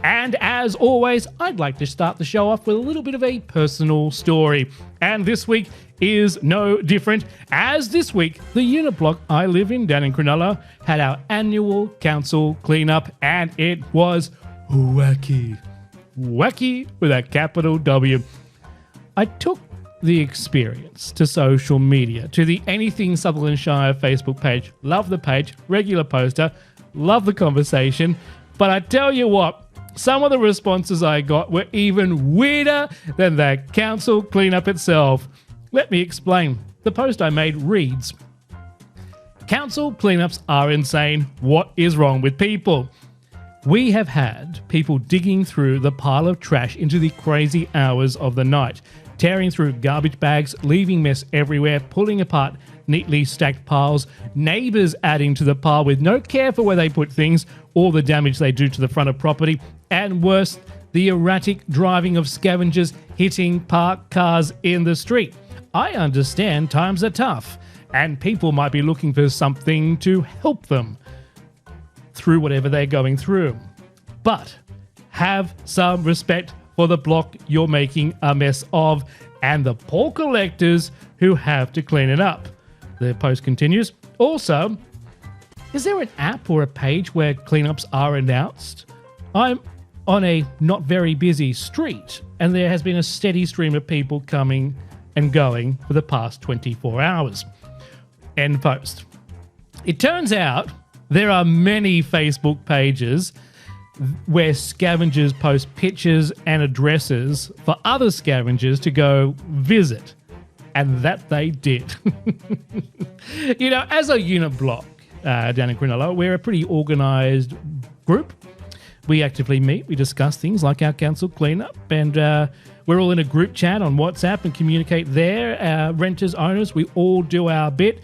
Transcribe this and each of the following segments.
And as always, I'd like to start the show off with a little bit of a personal story. And this week is no different, as this week, the unit block I live in down in Cronulla had our annual council cleanup, and it was wacky. Wacky with a capital W. I took the experience to social media, to the Anything Sutherland Shire Facebook page. Love the page, regular poster, love the conversation. But I tell you what, some of the responses I got were even weirder than the council cleanup itself. Let me explain. The post I made reads, "Council cleanups are insane. What is wrong with people? We have had people digging through the pile of trash into the crazy hours of the night, tearing through garbage bags, leaving mess everywhere, pulling apart neatly stacked piles, neighbours adding to the pile with no care for where they put things or the damage they do to the front of property, and worse, the erratic driving of scavengers hitting parked cars in the street. I understand times are tough and people might be looking for something to help them through whatever they're going through. But have some respect for the block you're making a mess of and the poor collectors who have to clean it up." The post continues, "Also, is there an app or a page where cleanups are announced? I'm on a not very busy street and there has been a steady stream of people coming and going for the past 24 hours. End post. It turns out there are many Facebook pages where scavengers post pictures and addresses for other scavengers to go visit. And that they did. You know, as a unit block down in Cronulla, we're a pretty organised group. We actively meet, we discuss things like our council cleanup, and we're all in a group chat on WhatsApp and communicate there. Renters, owners, we all do our bit.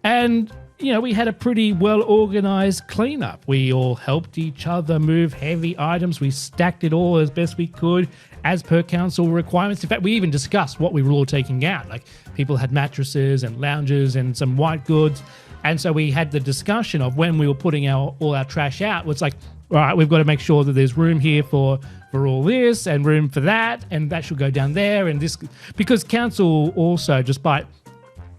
And you know, we had a pretty well-organised cleanup. We all helped each other move heavy items. We stacked it all as best we could as per council requirements. In fact, we even discussed what we were all taking out. Like, people had mattresses and lounges and some white goods. And so we had the discussion of when we were putting all our trash out, it's like, all right, we've got to make sure that there's room here for all this and room for that, and that should go down there. And this, because council also, despite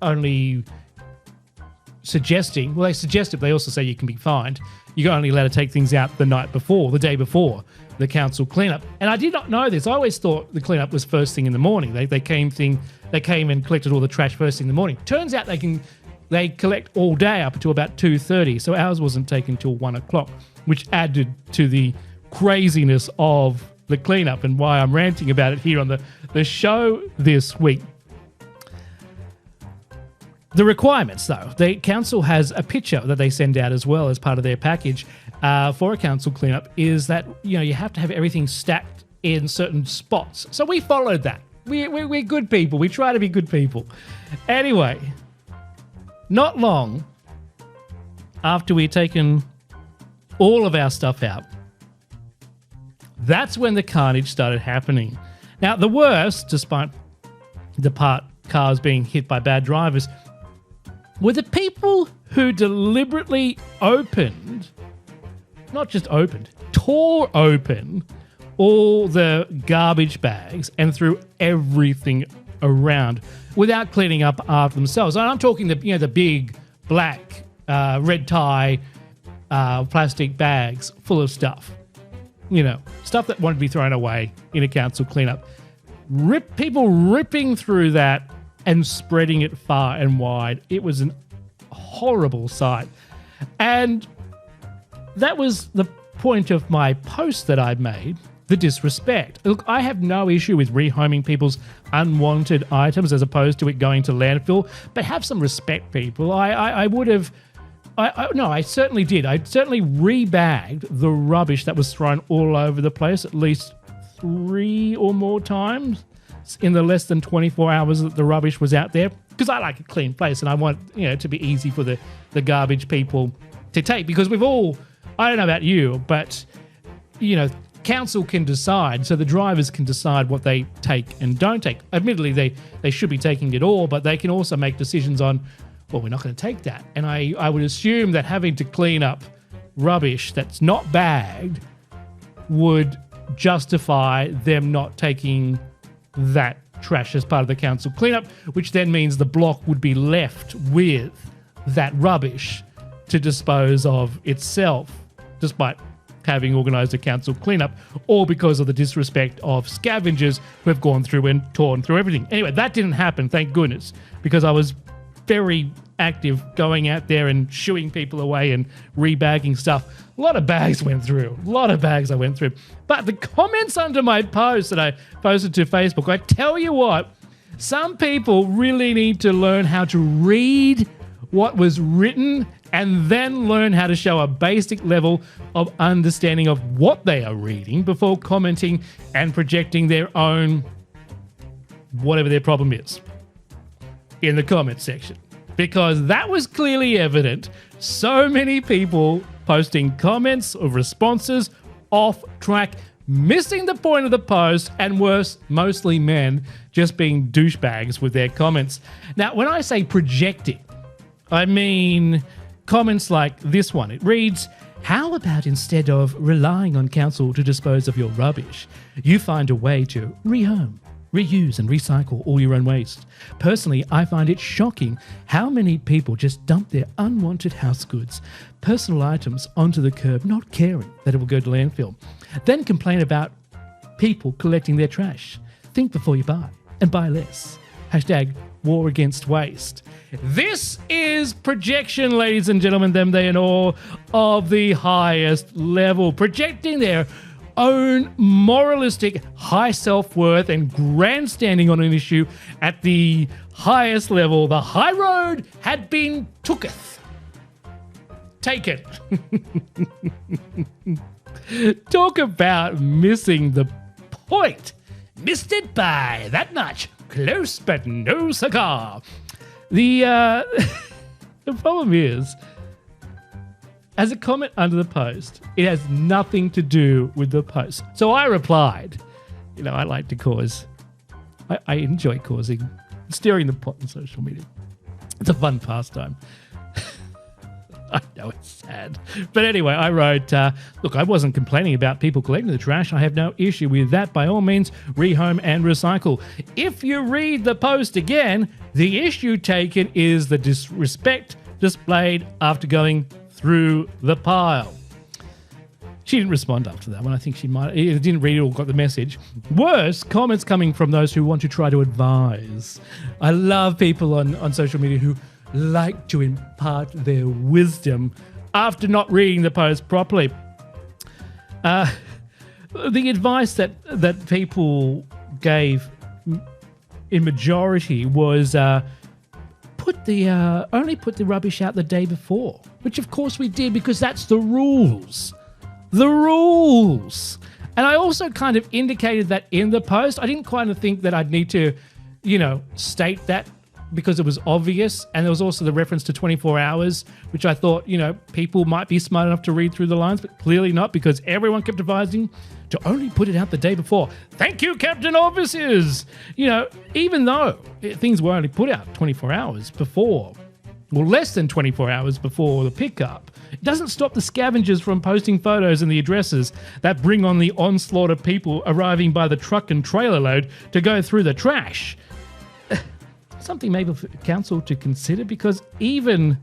only suggesting, well, they suggest it, they also say you can be fined. You're only allowed to take things out the night before, the day before the council cleanup. And I did not know this. I always thought the cleanup was first thing in the morning. They came and collected all the trash first thing in the morning. Turns out they collect all day up until about 2:30. So ours wasn't taken till 1 o'clock, which added to the craziness of the cleanup and why I'm ranting about it here on the show this week. The requirements, though, the council has a picture that they send out as well as part of their package for a council cleanup, is that, you know, you have to have everything stacked in certain spots. So we followed that. We're good people. We try to be good people. Anyway, not long after we'd taken all of our stuff out, that's when the carnage started happening. Now, the worst, despite the cars being hit by bad drivers, were the people who deliberately tore open all the garbage bags and threw everything around without cleaning up after themselves. And I'm talking the big black red tie plastic bags full of stuff. You know, stuff that wanted to be thrown away in a council cleanup. People ripping through that and spreading it far and wide. It was a horrible sight. And that was the point of my post that I made, the disrespect. Look, I have no issue with rehoming people's unwanted items as opposed to it going to landfill, but have some respect, people. I certainly did. I certainly rebagged the rubbish that was thrown all over the place at least 3 or more times in the less than 24 hours that the rubbish was out there, because I like a clean place and I want, you know, to be easy for the garbage people to take, because we've all, I don't know about you, but, you know, council can decide, so the drivers can decide what they take and don't take. Admittedly, they should be taking it all, but they can also make decisions on, well, we're not going to take that. And I would assume that having to clean up rubbish that's not bagged would justify them not taking that trash as part of the council cleanup, which then means the block would be left with that rubbish to dispose of itself, despite having organised a council cleanup, or because of the disrespect of scavengers who have gone through and torn through everything. Anyway, that didn't happen, thank goodness, because I was very active going out there and shooing people away and rebagging stuff. A lot of bags went through. A lot of bags I went through. But the comments under my post that I posted to Facebook, I tell you what, some people really need to learn how to read what was written and then learn how to show a basic level of understanding of what they are reading before commenting and projecting their own whatever their problem is in the comment section. Because that was clearly evident. So many people posting comments or responses off track, missing the point of the post, and worse, mostly men just being douchebags with their comments. Now, when I say projecting, I mean comments like this one. It reads, "How about instead of relying on council to dispose of your rubbish, you find a way to rehome, reuse and recycle all your own waste? Personally, I find it shocking how many people just dump their unwanted house goods, personal items onto the curb, not caring that it will go to landfill. Then complain about people collecting their trash. Think before you buy and buy less. Hashtag war against waste." This is projection, ladies and gentlemen, them, they, and all of the highest level. Projecting their own moralistic high self-worth and grandstanding on an issue at the highest level. The high road had been tooketh. Take it. Talk about missing the point. Missed it by that much. Close but no cigar. The problem is, as a comment under the post, it has nothing to do with the post. So I replied, I like to cause, I enjoy causing, stirring the pot on social media. It's a fun pastime. I know it's sad. But anyway, I wrote, look, I wasn't complaining about people collecting the trash. I have no issue with that. By all means, rehome and recycle. If you read the post again, the issue taken is the disrespect displayed after going through the pile. She didn't respond after that one. I think she might didn't read it or got the message. Worse, comments coming from those who want to try to advise. I love people on social media who like to impart their wisdom after not reading the post properly. The advice that people gave in majority was only put the rubbish out the day before, which of course we did because that's the rules. The rules. And I also kind of indicated that in the post. I didn't kind of think that I'd need to, state that because it was obvious. And there was also the reference to 24 hours, which I thought, people might be smart enough to read through the lines, but clearly not, because everyone kept advising to only put it out the day before. Thank you, Captain Officers. Even though things were only put out 24 hours before, or less than 24 hours before the pickup, it doesn't stop the scavengers from posting photos and the addresses that bring on the onslaught of people arriving by the truck and trailer load to go through the trash. Something maybe for council to consider, because even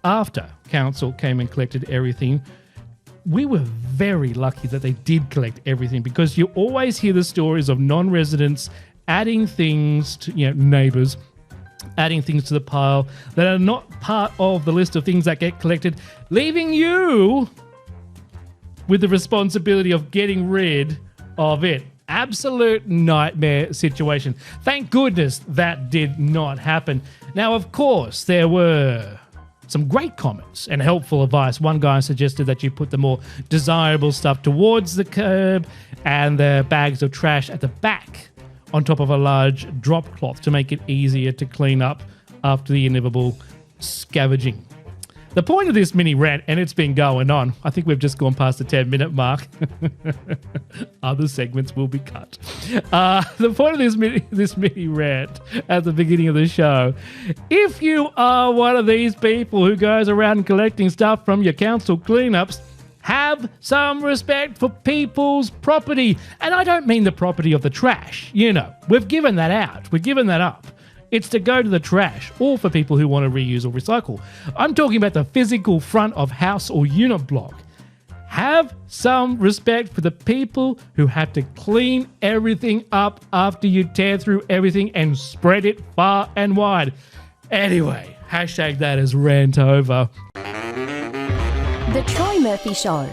after council came and collected everything, we were very lucky that they did collect everything, because you always hear the stories of non-residents adding things to, neighbours, adding things to the pile that are not part of the list of things that get collected, leaving you with the responsibility of getting rid of it. Absolute nightmare situation. Thank goodness that did not happen. Now, of course, there were some great comments and helpful advice. One guy suggested that you put the more desirable stuff towards the curb and the bags of trash at the back on top of a large drop cloth to make it easier to clean up after the inevitable scavenging. The point of this mini rant, and it's been going on, I think we've just gone past the 10-minute mark. Other segments will be cut. The point of this mini rant at the beginning of the show, if you are one of these people who goes around collecting stuff from your council cleanups, Have some respect for people's property. And I don't mean the property of the trash. You know, we've given that out. We've given that up. It's to go to the trash, or for people who want to reuse or recycle. I'm talking about the physical front of house or unit block. Have some respect for the people who have to clean everything up after you tear through everything and spread it far and wide. Anyway, hashtag that as rant over. The Troy Murphy Show.